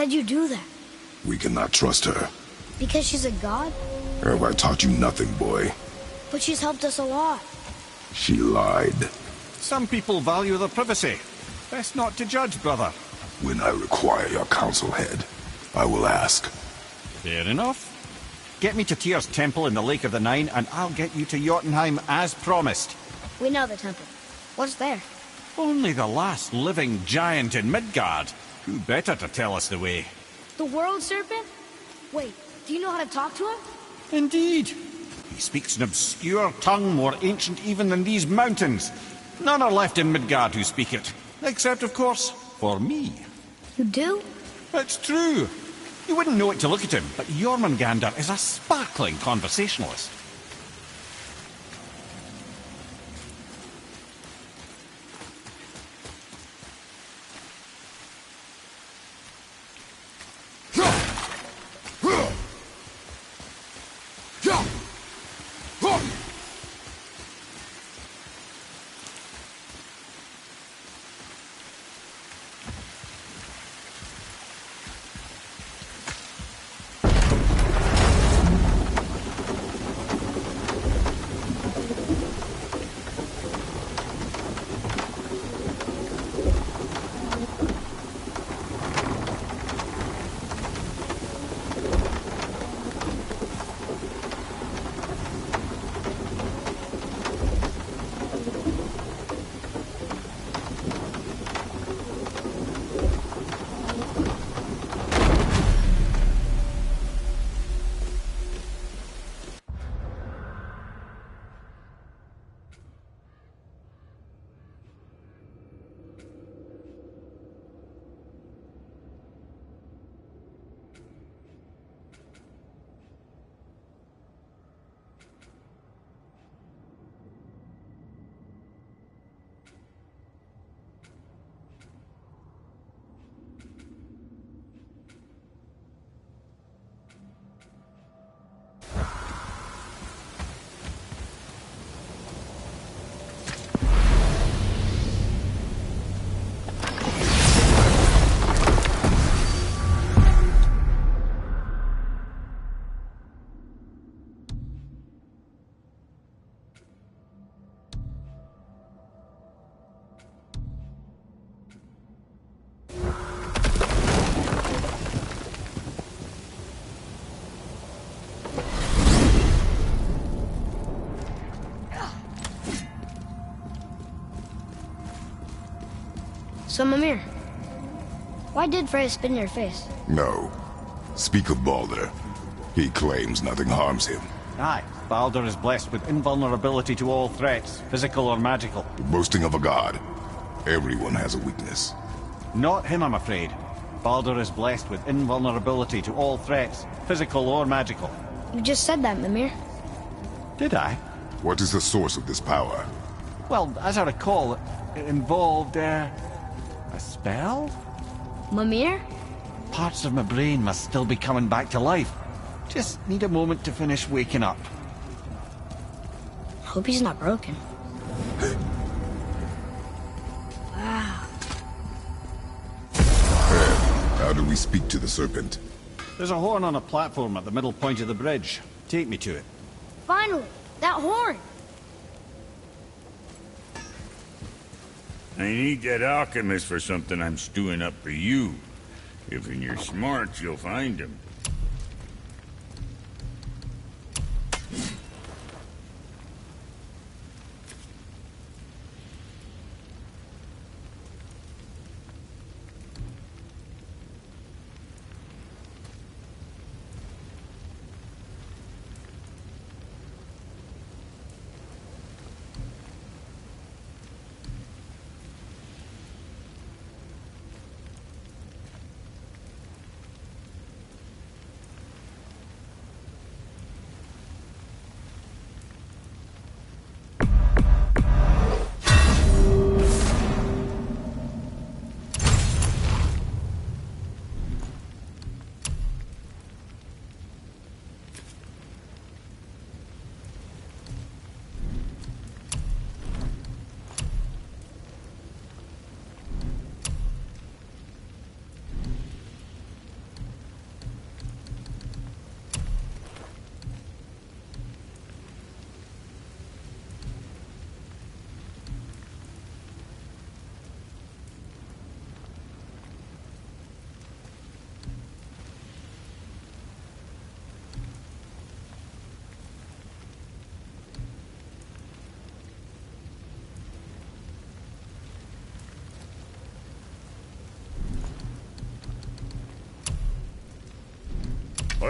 did you do that? We cannot trust her. Because she's a god? Have I taught you nothing, boy? But she's helped us a lot. She lied. Some people value their privacy. Best not to judge, brother. When I require your council head, I will ask. Fair enough. Get me to Tyr's temple in the Lake of the Nine, and I'll get you to Jotunheim as promised. We know the temple. What's there? Only the last living giant in Midgard. Who better to tell us the way? The World Serpent? Wait, do you know how to talk to him? Indeed. He speaks an obscure tongue more ancient even than these mountains. None are left in Midgard who speak it. Except, of course, for me. You do? It's true. You wouldn't know it to look at him, but Jormungandr is a sparkling conversationalist. So, Mimir, why did Freya spit in your face? No. Speak of Baldur. He claims nothing harms him. Aye, Baldur is blessed with invulnerability to all threats, physical or magical. The boasting of a god. Everyone has a weakness. Not him, I'm afraid. Baldur is blessed with invulnerability to all threats, physical or magical. You just said that, Mimir. Did I? What is the source of this power? Well, as I recall, it involved, a spell? Mimir? Parts of my brain must still be coming back to life. Just need a moment to finish waking up. Hope he's not broken. Wow. How do we speak to the serpent? There's a horn on a platform at the middle point of the bridge. Take me to it. Finally! That horn! I need that alchemist for something I'm stewing up for you. If in your smarts, you'll find him.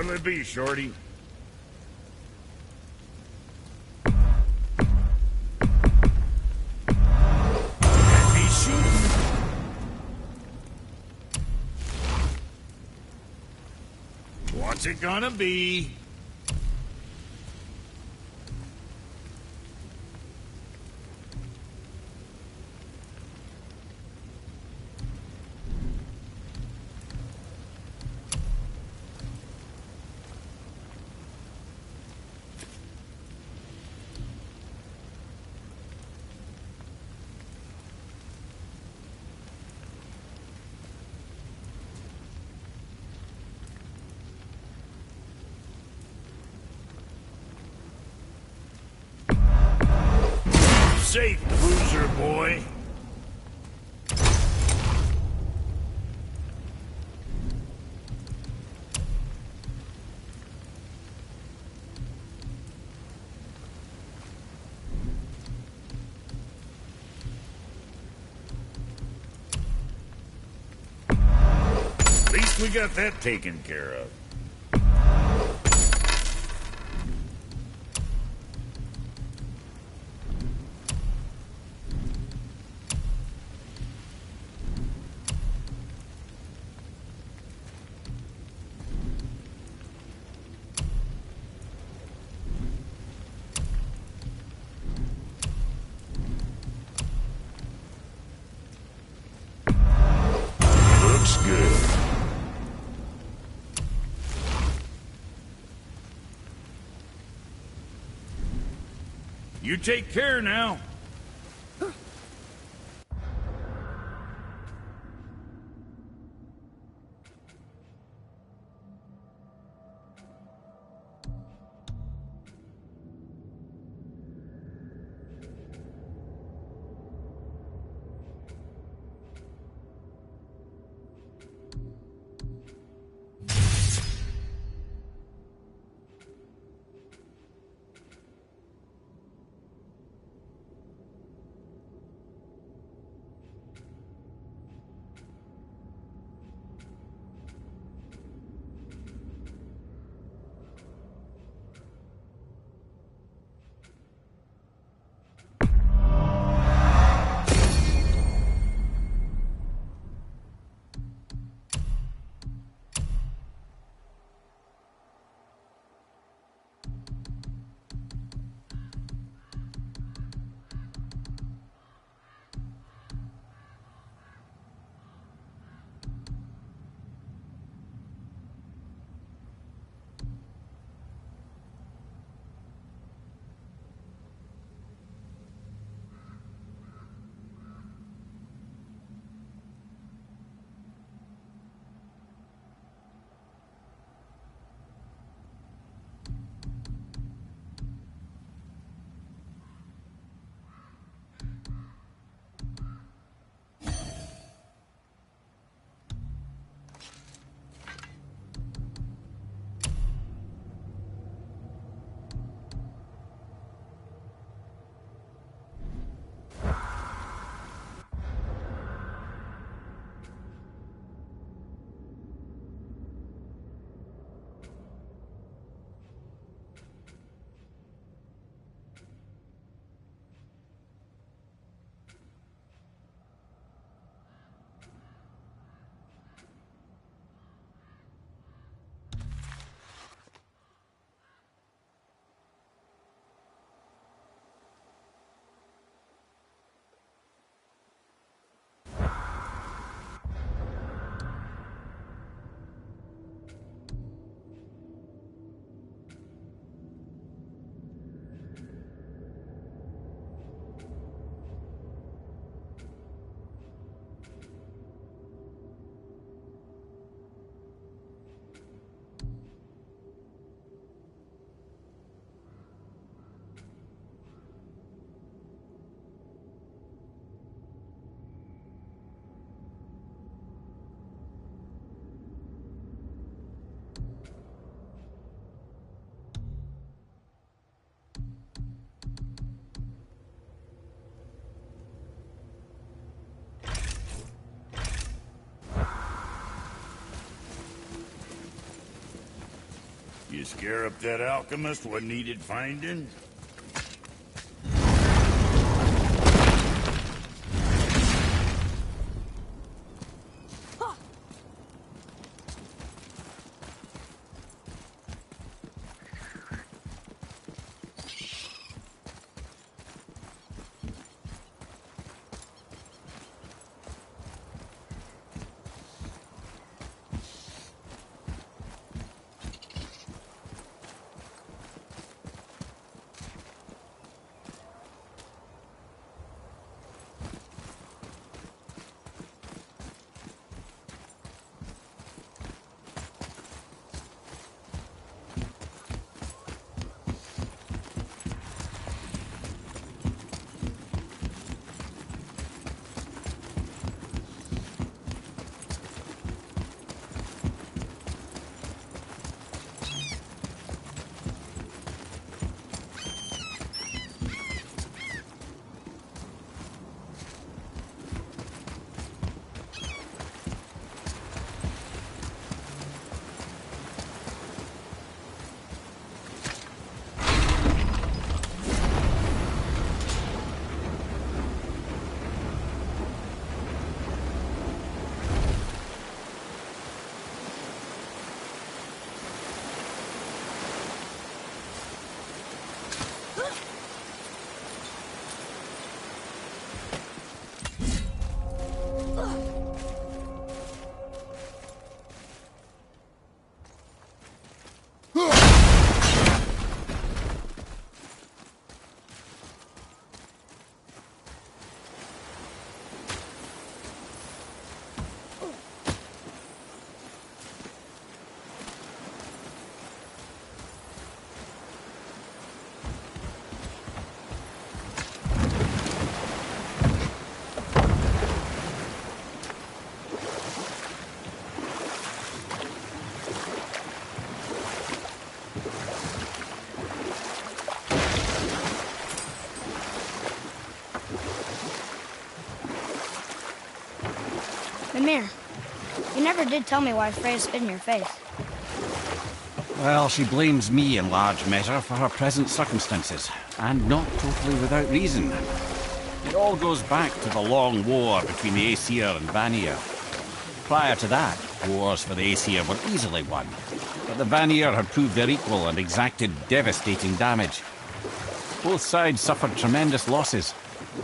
What'll it be, Shorty? Be shooting. What's it gonna be? Safe, loser boy. At least we got that taken care of. Looks good. You take care now. Scare up that alchemist what needed finding? Mimir, you never did tell me why Freya spit in your face. Well, she blames me in large measure for her present circumstances, and not totally without reason. It all goes back to the long war between the Aesir and Vanir. Prior to that, wars for the Aesir were easily won, but the Vanir had proved their equal and exacted devastating damage. Both sides suffered tremendous losses,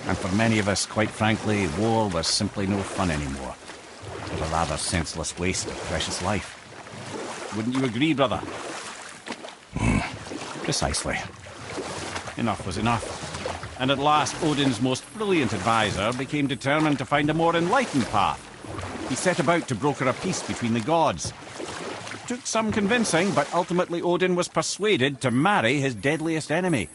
and for many of us, quite frankly, war was simply no fun anymore. It was a rather senseless waste of precious life. Wouldn't you agree, brother? Precisely. Enough was enough. And at last, Odin's most brilliant advisor became determined to find a more enlightened path. He set about to broker a peace between the gods. It took some convincing, but ultimately Odin was persuaded to marry his deadliest enemy,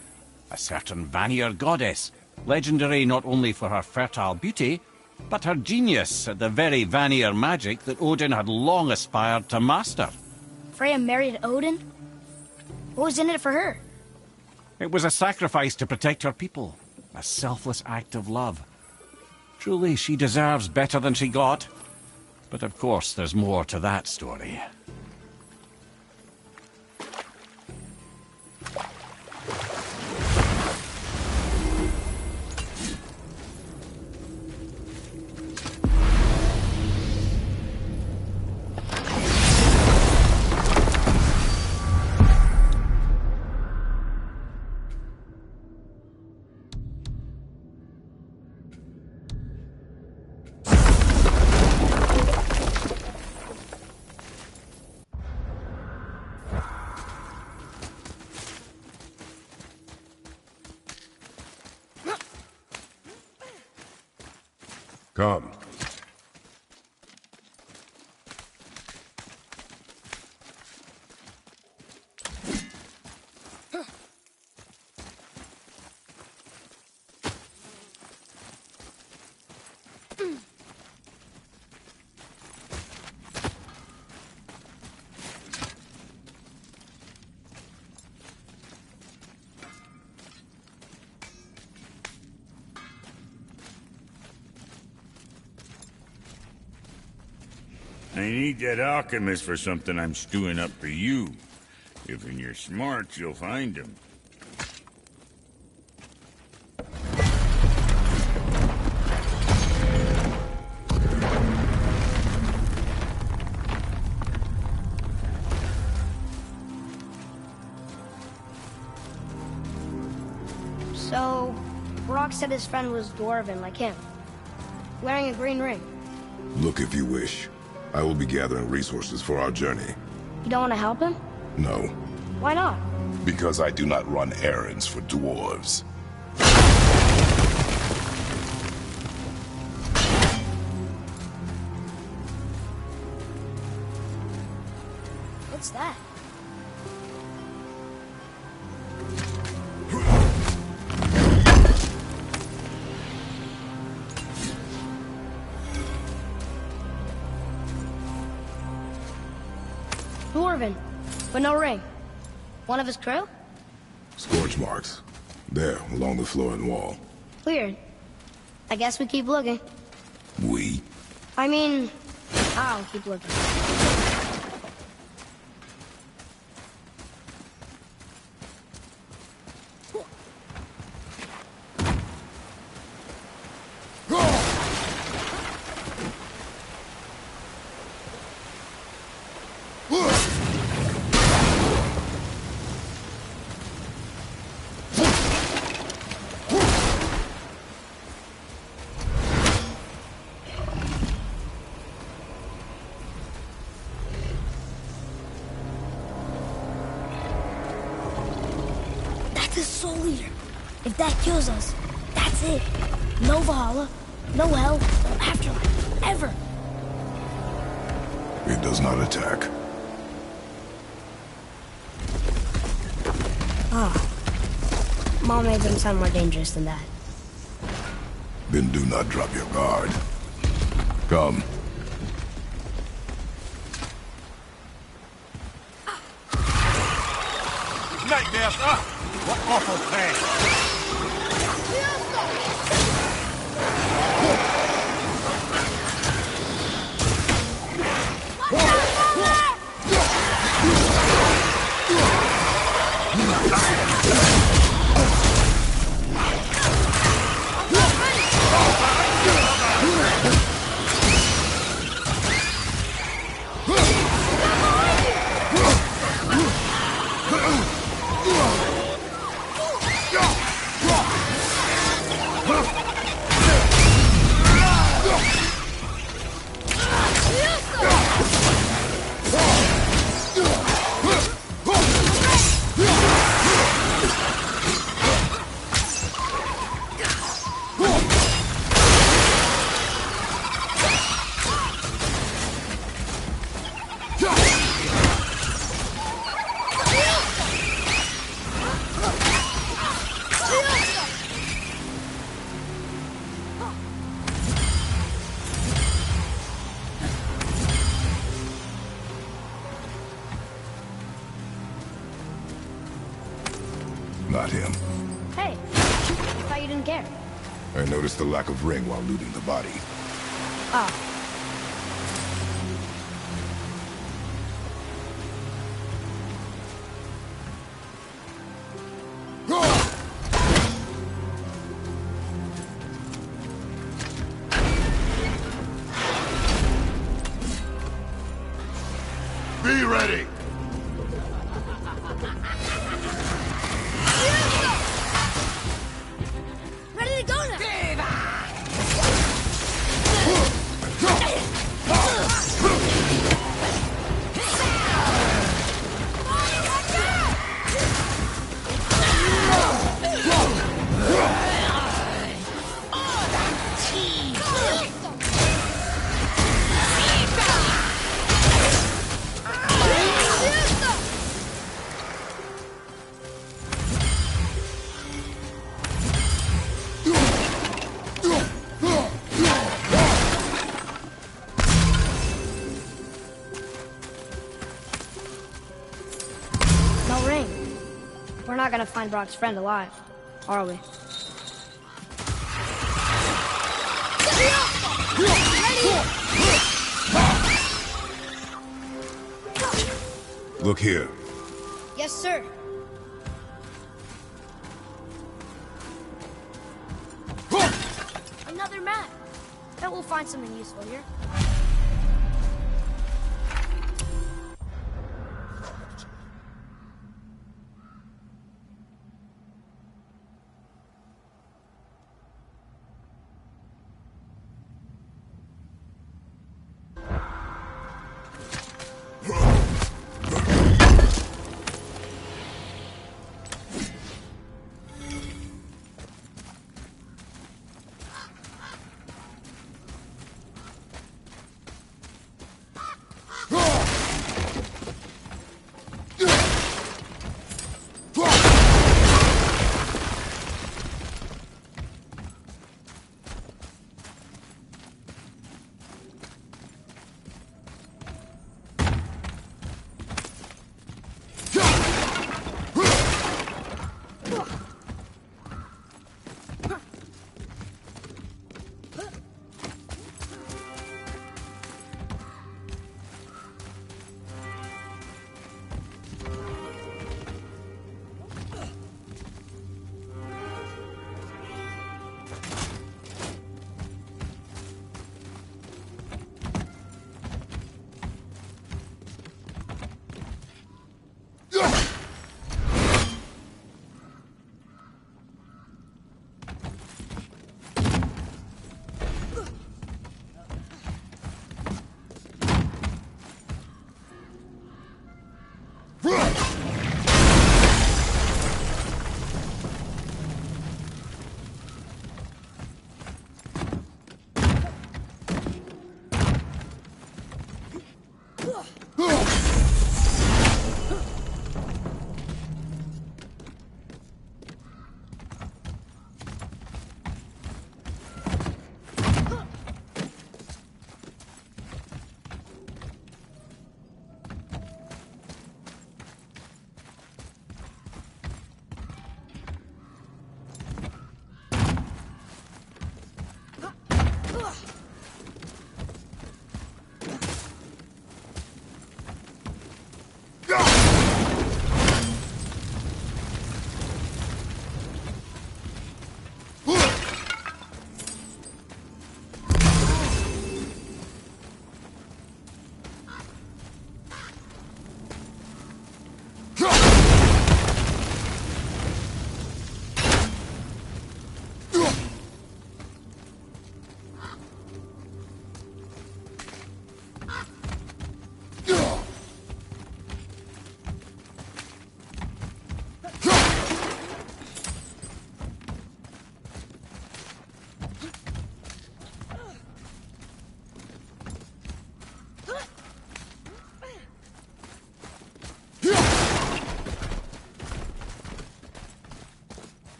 a certain Vanir goddess, legendary not only for her fertile beauty, but her genius at the very Vanir magic that Odin had long aspired to master. Freya married Odin? What was in it for her? It was a sacrifice to protect her people, a selfless act of love. Truly, she deserves better than she got. But of course, there's more to that story. Come. I need that alchemist for something I'm stewing up for you. If in your smarts, you'll find him. So, Brock said his friend was dwarven like him, wearing a green ring. Look if you wish. I will be gathering resources for our journey. You don't want to help him? No, Why not? because I do not run errands for dwarves. What's that? Dwarven, but no ring. One of his crew? Scorch marks. There, along the floor and wall. Weird. I guess we keep looking. We? I mean, I'll keep looking. That's a soul eater. If that kills us, that's it. No Valhalla, no hell, no afterlife, ever. It does not attack. Mom made them sound more dangerous than that. Then do not drop your guard. Come. Nightmare, sir! What awful place! Not him. Hey, I thought you didn't care. I noticed the lack of ring while looting the body. Oh, Be ready! Ready to go now. no ring. We're not gonna find Brock's friend alive, are we? Look here. Yes, sir. Another map. Bet we'll find something useful here.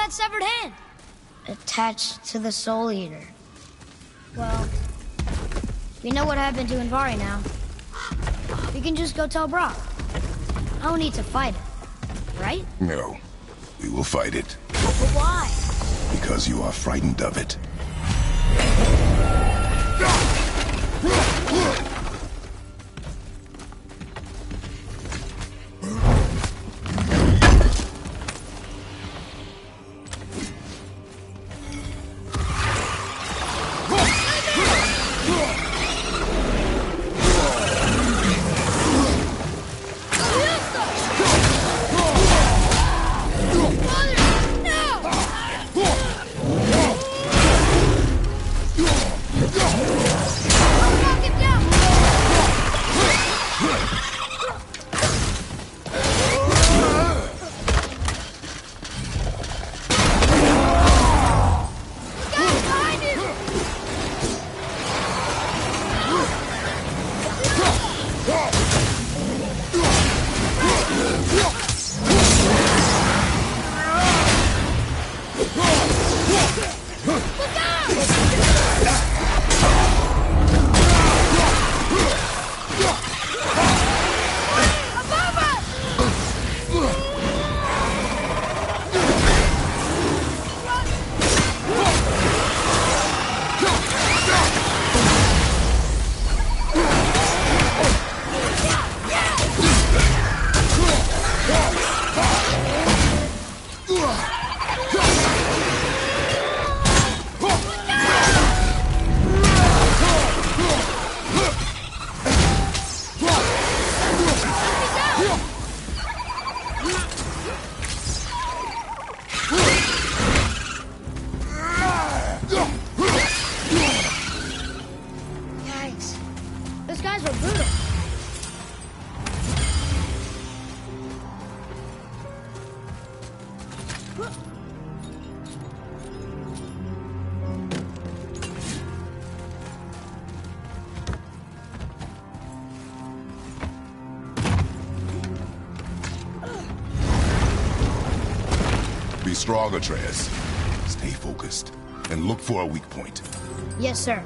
that severed hand? Attached to the Soul Eater. Well, we know what happened to Anvari now. We can just go tell Brok. No need to fight it, right? No. We will fight it. But why? Because you are frightened of it. strong, Atreus. Stay focused and look for a weak point. Yes, sir.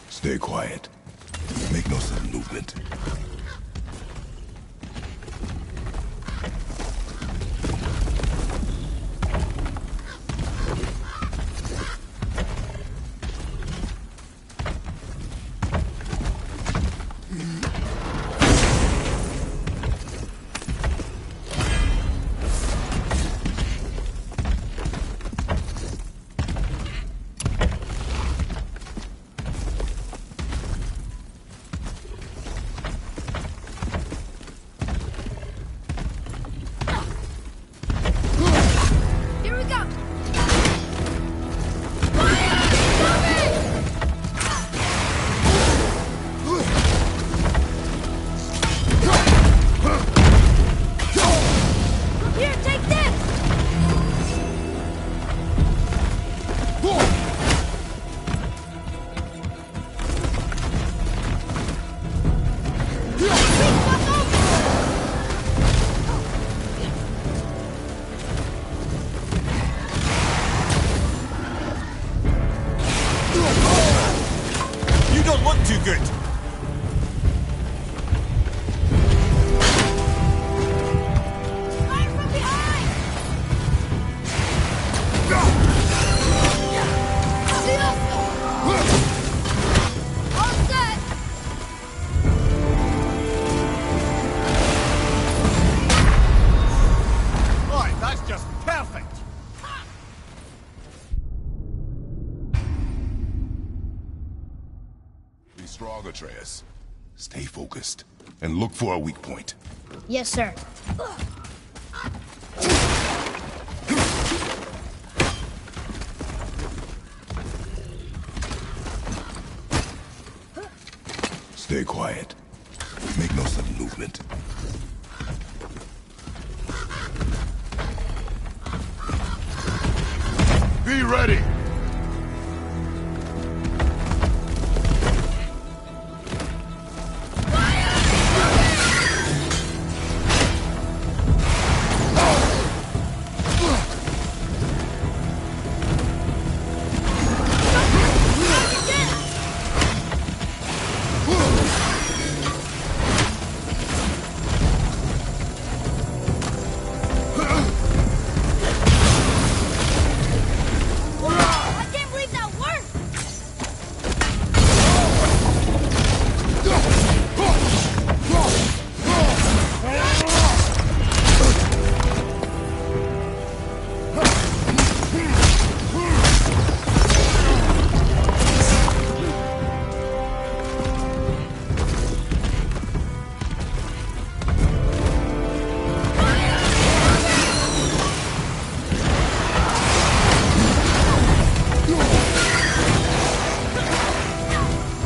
Stay quiet. Make no sudden movement. Here we go! Here, take this! You don't look too good. Fire from behind! All set! Right, that's just perfect. Be strong, Atreus. Stay focused and look for a weak point. Yes, sir. Stay quiet. Make no sudden movement. Be ready!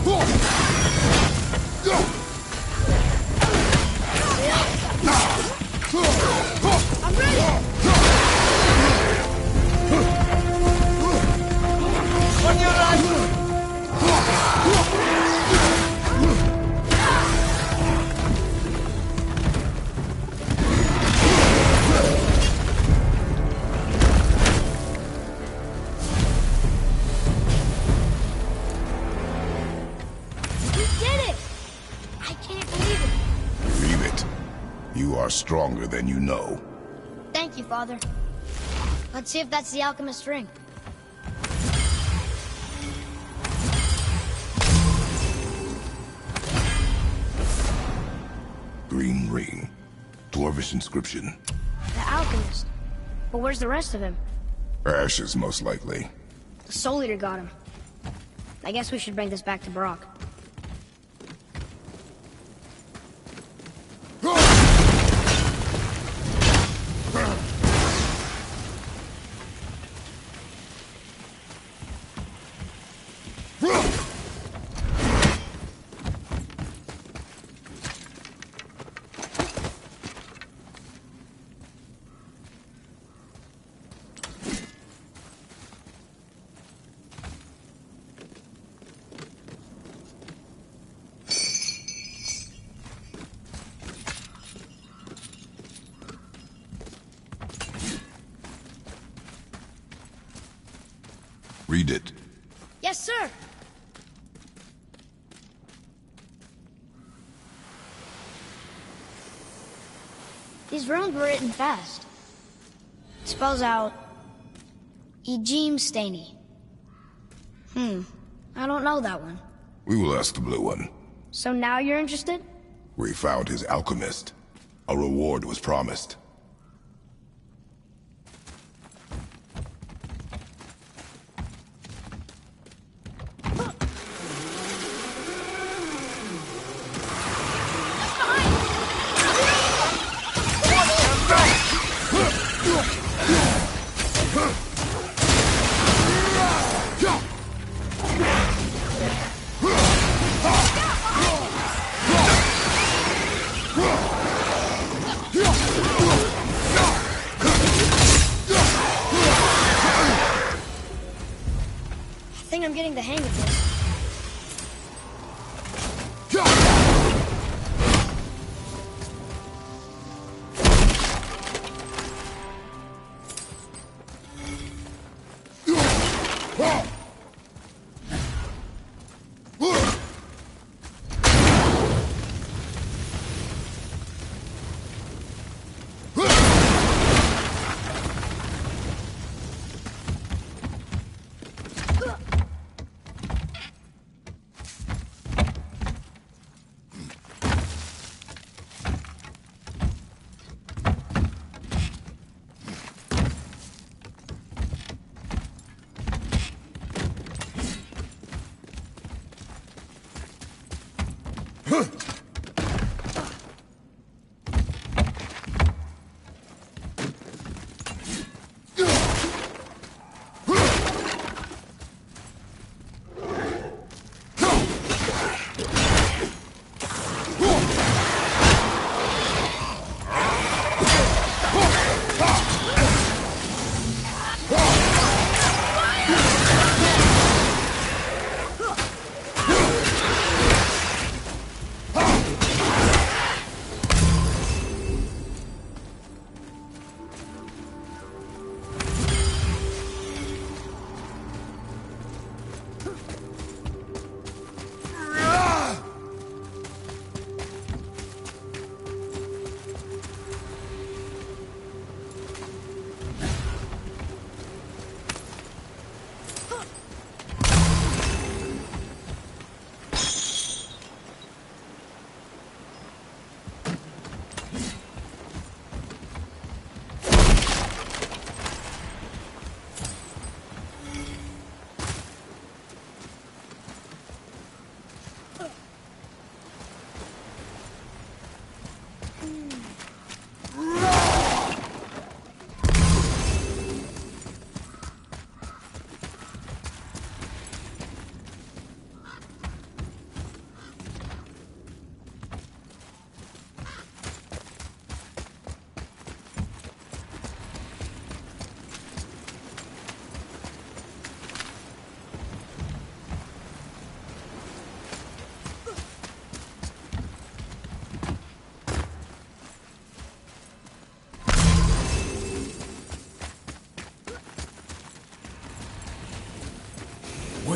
I'm ready! On your right! We did it! I can't believe it. Believe it. You are stronger than you know. Thank you, Father. Let's see if that's the alchemist's ring. Green ring. Dwarvish inscription. The alchemist. But where's the rest of him? Ashes, most likely. The Soul Eater got him. I guess we should bring this back to Brock. Read it. Yes, sir! These runes were written fast. Spells out... Ejim Staney. I don't know that one. We will ask the blue one. So now you're interested? We found his alchemist. A reward was promised. I think I'm getting the hang of this.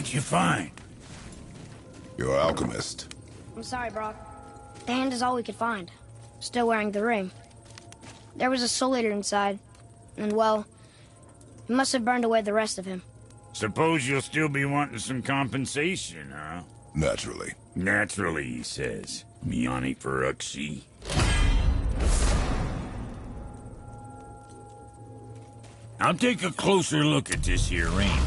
What'd you find? You're an alchemist. I'm sorry, Brock. The hand is all we could find. Still wearing the ring. There was a Soul Eater inside. And, well, he must have burned away the rest of him. Suppose you'll still be wanting some compensation, huh? Naturally. Naturally, he says. Miani Feruxi. I'll take a closer look at this here ring.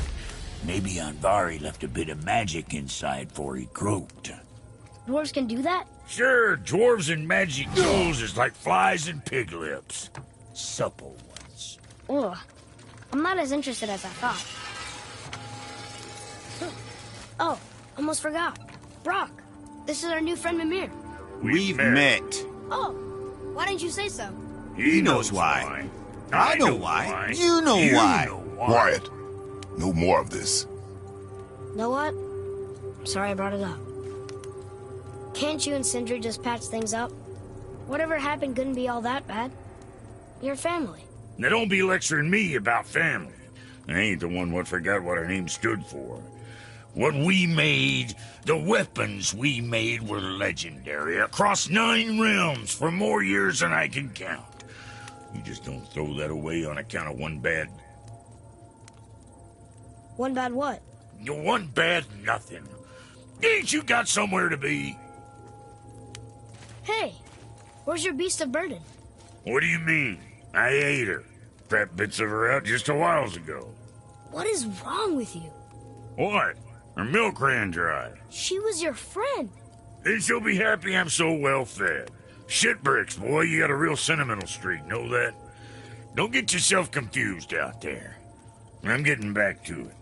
Maybe Andvari left a bit of magic inside before he croaked. Dwarves can do that? Sure, dwarves and magic tools is like flies and pig lips. Supple ones. Ugh. I'm not as interested as I thought. Oh, almost forgot. Brock, this is our new friend Mimir. We've met. Oh, why didn't you say so? He knows why. I know why. You know why. Quiet. No more of this. Know what? I'm sorry I brought it up. Can't you and Sindri just patch things up? Whatever happened couldn't be all that bad. You're family. Now don't be lecturing me about family. I ain't the one what forgot what our name stood for. What we made, the weapons we made were legendary across 9 realms for more years than I can count. You just don't throw that away on account of one bad... One bad what? One bad nothing. Ain't you got somewhere to be? Hey, where's your beast of burden? What do you mean? I ate her. Fat bits of her out just a while ago. What is wrong with you? What? Her milk ran dry. She was your friend. Then she'll be happy I'm so well fed. Shit bricks, boy, you got a real sentimental streak, know that? Don't get yourself confused out there. I'm getting back to it.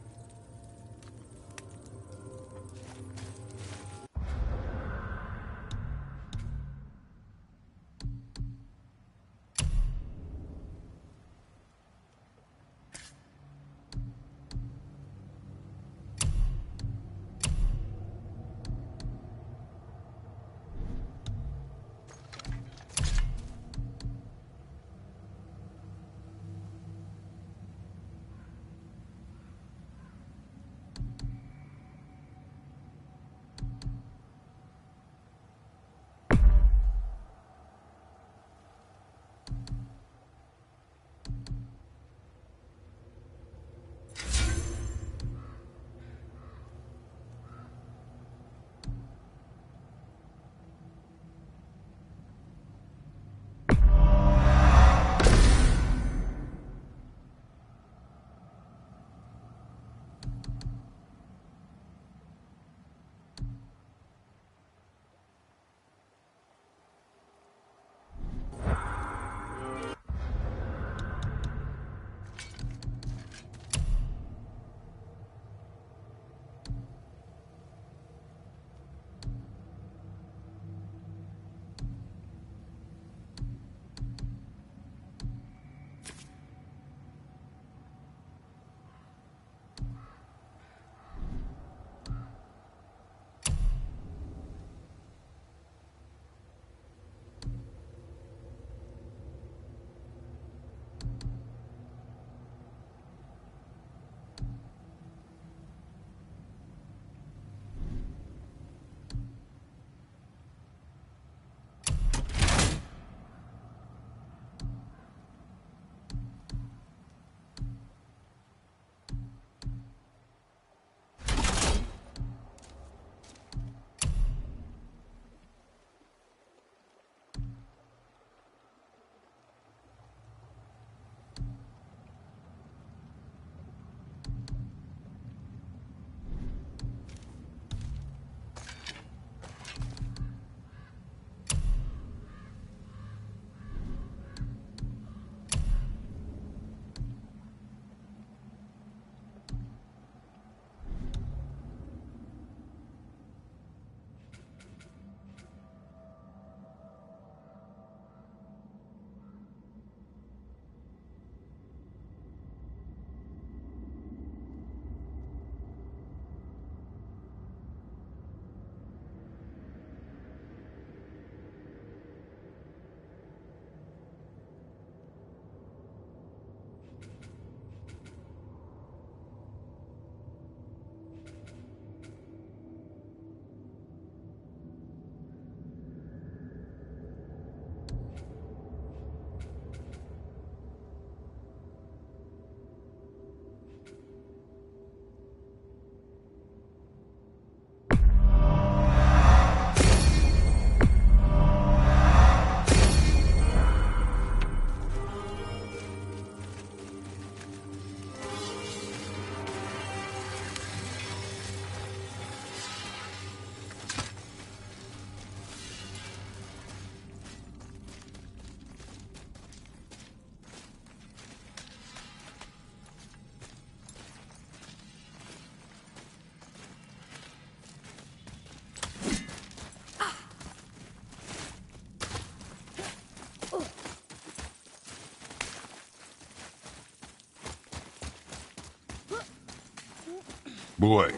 Boy.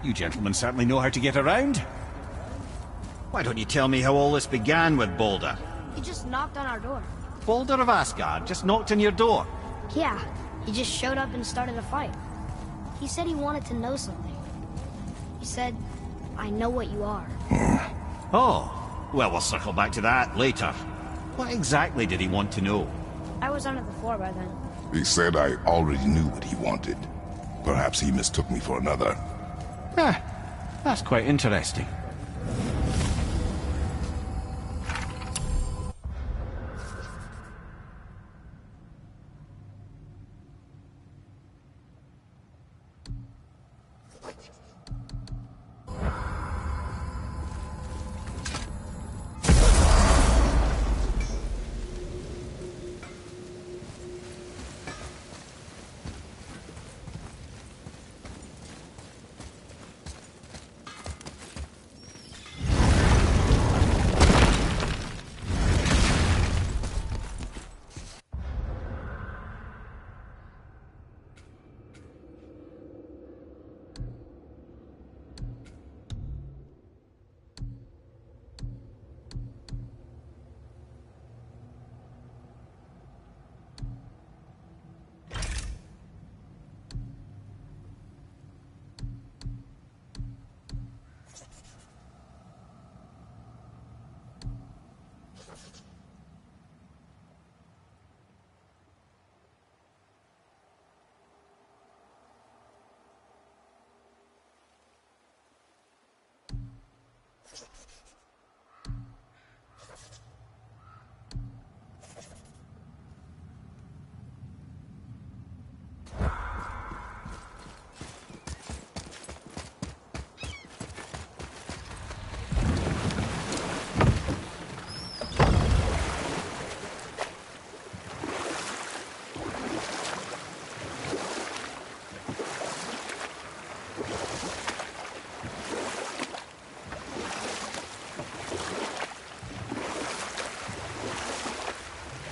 You gentlemen certainly know how to get around. Why don't you tell me how all this began with Baldur? He just knocked on our door. Baldur of Asgard just knocked on your door? Yeah, he just showed up and started a fight. He said he wanted to know something. He said, I know what you are. Oh, well, we'll circle back to that later. What exactly did he want to know? I was under the floor by then. He said I already knew what he wanted. Perhaps he mistook me for another. That's quite interesting.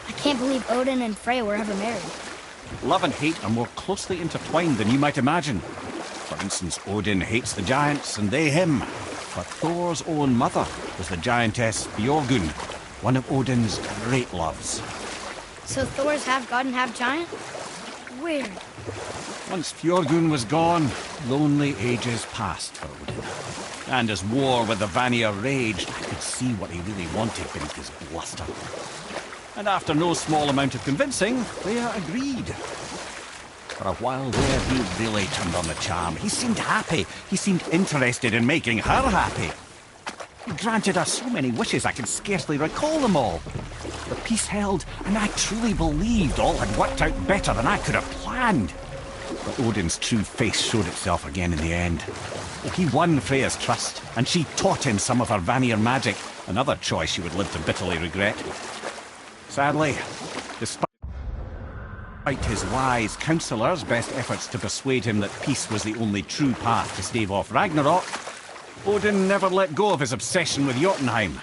I can't believe Odin and Freya were ever married. Love and hate are more closely intertwined than you might imagine. For instance, Odin hates the giants and they him. But Thor's own mother was the giantess Björgun, one of Odin's great loves. So Thor's half god and half giant? Weird. Once Fjorgun was gone, lonely ages passed for Odin. And as war with the Vanir raged, I could see what he really wanted beneath his bluster. And after no small amount of convincing, Freya agreed. For a while there, he really turned on the charm. He seemed happy. He seemed interested in making her happy. He granted her so many wishes I can scarcely recall them all. The peace held, and I truly believed all had worked out better than I could have planned. But Odin's true face showed itself again in the end. He won Freya's trust, and she taught him some of her Vanir magic, another choice she would live to bitterly regret. Sadly, despite his wise counsellors' best efforts to persuade him that peace was the only true path to stave off Ragnarok, Odin never let go of his obsession with Jotunheim.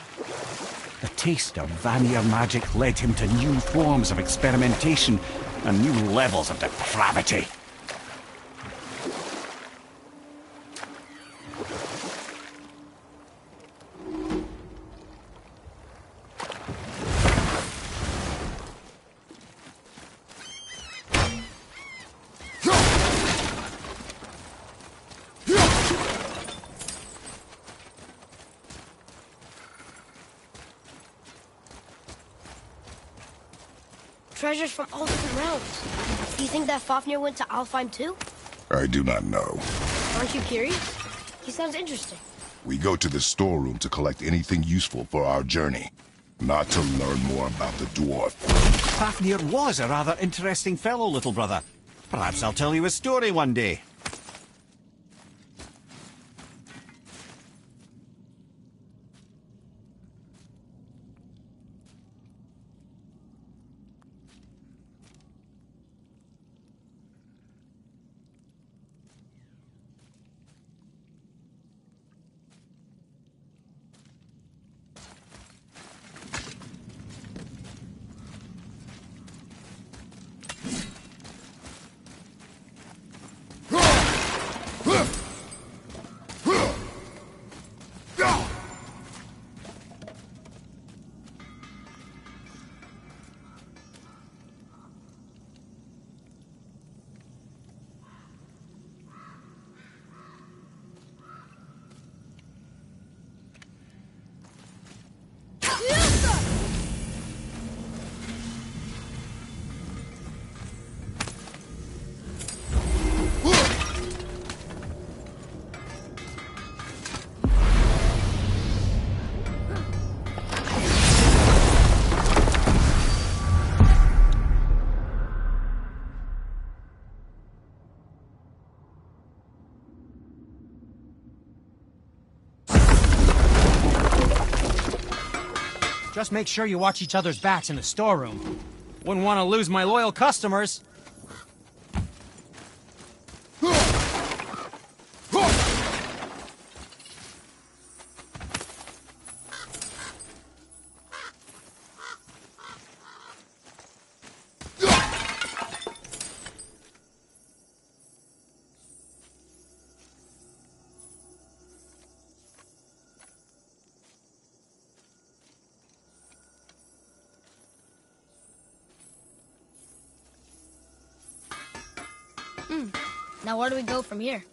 The taste of Vanir magic led him to new forms of experimentation and new levels of depravity. Treasures from all different realms. Do you think that Fafnir went to Alfheim too? I do not know. Aren't you curious? He sounds interesting. We go to the storeroom to collect anything useful for our journey, not to learn more about the dwarf. Fafnir was a rather interesting fellow, little brother. Perhaps I'll tell you a story one day. Just make sure you watch each other's backs in the storeroom. Wouldn't want to lose my loyal customers. Now where do we go from here?